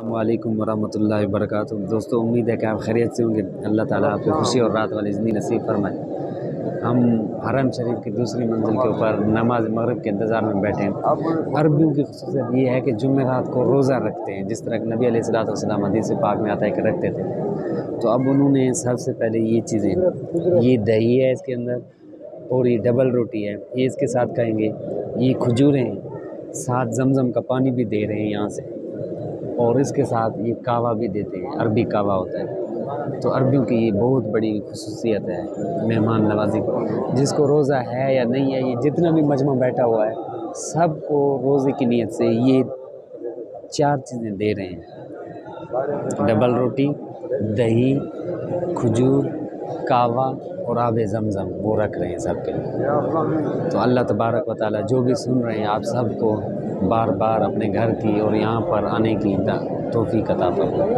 السلام علیکم ورحمۃ اللہ وبرکاتہ۔ دوستو امید ہے کہ آپ خیریت سے ہوں گے۔ اللہ تعالیٰ آپ کو خوشی اور رات والی زندگی نصیب فرمائے۔ ہم حرم شریف کی دوسری منزل کے اوپر نماز مغرب کے انتظار میں بیٹھے ہیں۔ عربیوں کی خصوصیت یہ ہے کہ جمعرات کو روزہ رکھتے ہیں، جس طرح کہ نبی علیہ السلام حدیث پاک میں آتا ہے کہ رکھتے تھے۔ تو اب انہوں نے سب سے پہلے یہ چیزیں، یہ دہی ہے اس کے اندر، اور یہ ڈبل روٹی ہے، یہ اس کے ساتھ کھائیں گے، یہ کھجوریں ہیں، ساتھ زمزم کا پانی بھی دے رہے ہیں یہاں سے، اور اس کے ساتھ یہ کعوہ بھی دیتے ہیں، عربی کعوہ ہوتا ہے۔ تو عربیوں کی یہ بہت بڑی خصوصیت ہے مہمان نوازی کو۔ جس کو روزہ ہے یا نہیں ہے، یہ جتنا بھی مجمع بیٹھا ہوا ہے سب کو روزے کی نیت سے یہ 4 چیزیں دے رہے ہیں: ڈبل روٹی، دہی، کھجور، کعوہ اور آب زمزم، وہ رکھ رہے ہیں سب کے لیے۔ تو اللہ تبارک و تعالیٰ جو بھی سن رہے ہیں آپ سب کو بار بار اپنے گھر کی اور یہاں پر آنے کی توفیق عطا فرمائے۔